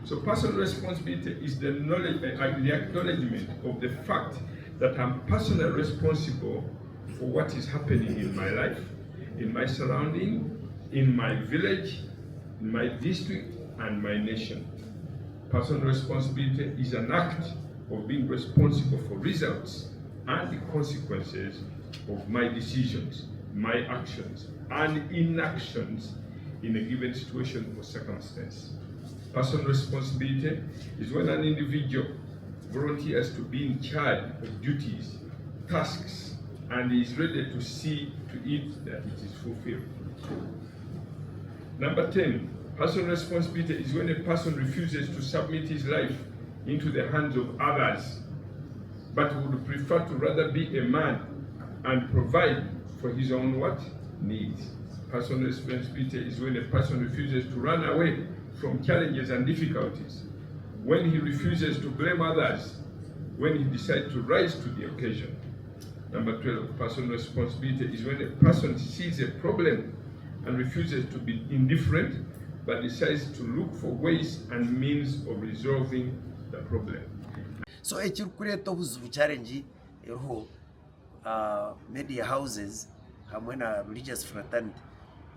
So personal responsibility is the knowledge, the acknowledgement of the fact that I'm personally responsible for what is happening in my life, in my surrounding, in my village, in my district, and my nation. Personal responsibility is an act of being responsible for results and the consequences of my decisions, my actions, and inactions in a given situation or circumstance. Personal responsibility is when an individual volunteers to be in charge of duties, tasks, and is ready to see to it that it is fulfilled. Number 10, personal responsibility is when a person refuses to submit his life into the hands of others, but would prefer to rather be a man and provide for his own what? Needs. Personal responsibility is when a person refuses to run away from challenges and difficulties, when he refuses to blame others, when he decides to rise to the occasion. Number 12, personal responsibility is when a person sees a problem and refuses to be indifferent, but decides to look for ways and means of resolving the problem. So ekirikuleeta obuzibu challenge eriho media houses hamwe na religious fraternity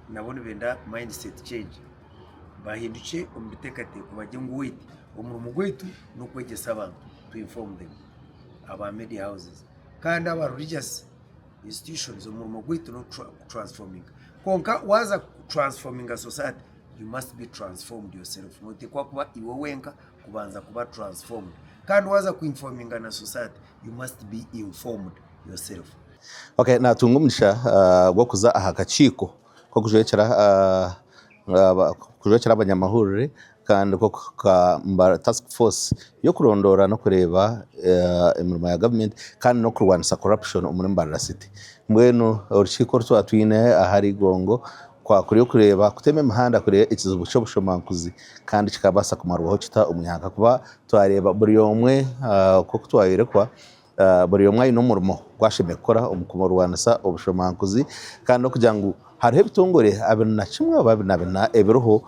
nabo nibenda mindset change bahinduke omu biteekateeko bagye ngu wait omurimo gwaitu n'okwegyesa abantu to inform them aba media houses kandi aba religious institutions omurimo gwaitu no transforming konka waza transforming a society you must be transformed yourself notekwa kuba iwe wenka kubanza kuba transformed kandi waza kuinforming na society you must be informed yourself. Okay, natunga umugisha gwo kuza aha kakiiko ko kujwekera abanyamakuru kandi ko ka task force yo kurondora no kureba imirimo ya government kandi no kurwanisa corruption muri Mbarara City. Mbwenu urukiko rwatwine ahari Igongo kwakuriyo kureba kutema imihanda kure ikizubu cyo bushomankuzi kandi kikabasa kumarwaho kita umunyanga kuba twareba buri yomwe ko twayirekwa buri yomwe ino murimo gwashemekora umukumurwanisa ubushomankuzi kandi no kugira ngo hariho ibitongore abana na kimwe ababina ebiroho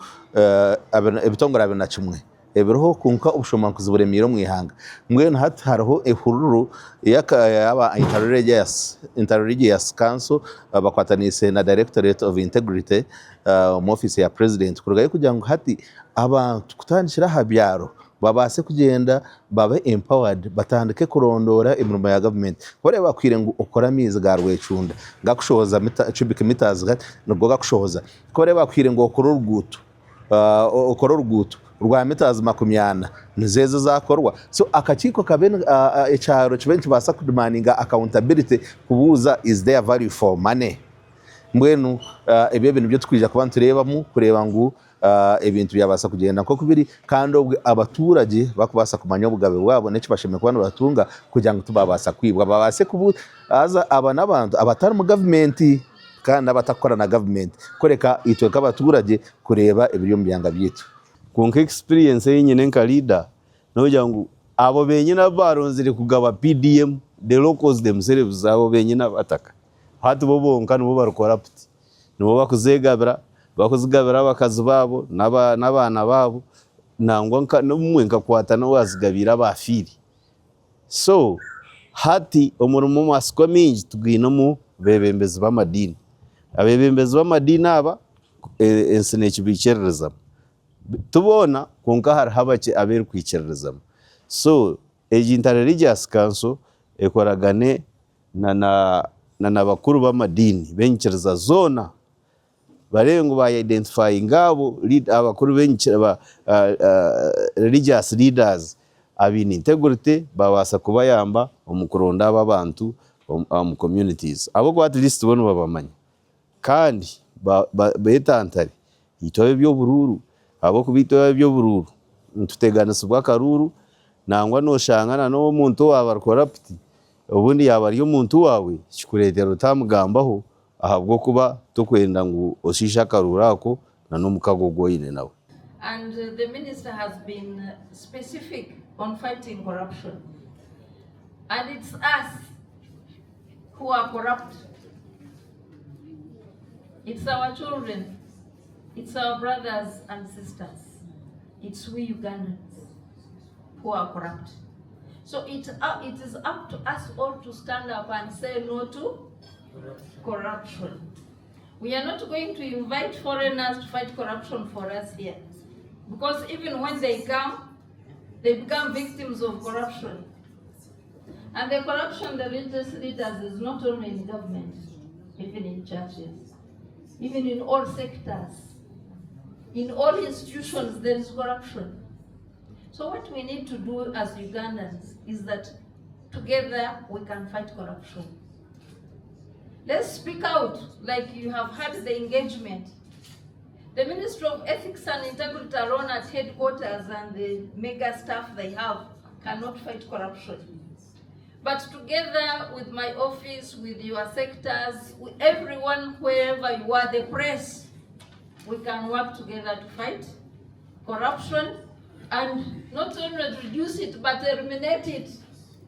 ibitongore abana na kimwe ebiroho kunka ubushomankuzi buremiro mu ihanga mbwenu hati hariho ehururu yaba interreligious council bakwataniise na directorate of integrity mu office ya president kurugaye kugira ngo hati abantu kutandikira habyaro babase kugenda babe empowered batandike kurondora imirimo ya government kore bakwire ngo ukora mizi garwecunda gakushoza cubic meters nubwo gakushoza kore bakwire ngo ukora urguto rwa meters 20 nizeze zakorwa so akakiko kabene ecyaro kibenshi basa kudimaninga accountability kubuza is there value for money mbwenu ebyo bintu byo twija kubantu kureba ngo ebintu byabasa kugenda ko kubiri kandi abaturage bakubasa kumanya obugabe bwabo n'eki basheme kubana batunga kugira ngo tubabasa kwibwa babase kubuza aba n'abantu abatari mu government kandi abatakora na government koreka itwe k'abaturage kureba ebyo byanga byitu kunka experience yenyine nka leader no ngo abo benyina baronzire kugaba PDM the locals themselves abo benyina bataka hati bo bonka no barukora puti no bakuzegabira bakazi babo n'abana babo nangwa n'umwe nkakwata no wazigabira bafiri so hati omurimo masiko mingi tugwino mu beebembezi b'amadini abeebembezi b'amadini aba ensene kibikerereza tubona konka hari habake aberi kwikerereza so interreligious council ekoragane na bakuru b'amadini benkereza zona barengo ba identify ngabo lead abakuru benkereza religious leaders abini integrity babasa kubayamba omukuronda ababantu mu communities abo at least bono babamanya kandi betantari itoye byo bururu abo kubitoye byo bururu ntuteganisubwa karuru nangwa no shangana no muntu wabarukora piti ubundi yabari yo muntu wawe kikuretera utamugambaho ahabwo kuba tukwenda ngo oshisha karurako na no mukagogoyine nawe. And the minister has been specific on fighting corruption, and it's us who are corrupt. It's our children, it's our brothers and sisters, it's we Ugandans who are corrupt. So it is up to us all to stand up and say no to corruption. We are not going to invite foreigners to fight corruption for us here. Because even when they come, they become victims of corruption. And the corruption the religious leaders is not only in government, even in churches, even in all sectors. In all institutions, there is corruption. So what we need to do as Ugandans is that together we can fight corruption. Let's speak out like you have had the engagement. The Ministry of Ethics and Integrity alone at headquarters and the mega staff they have cannot fight corruption. But together with my office, with your sectors, with everyone, wherever you are, the press, we can work together to fight corruption and not only reduce it, but eliminate it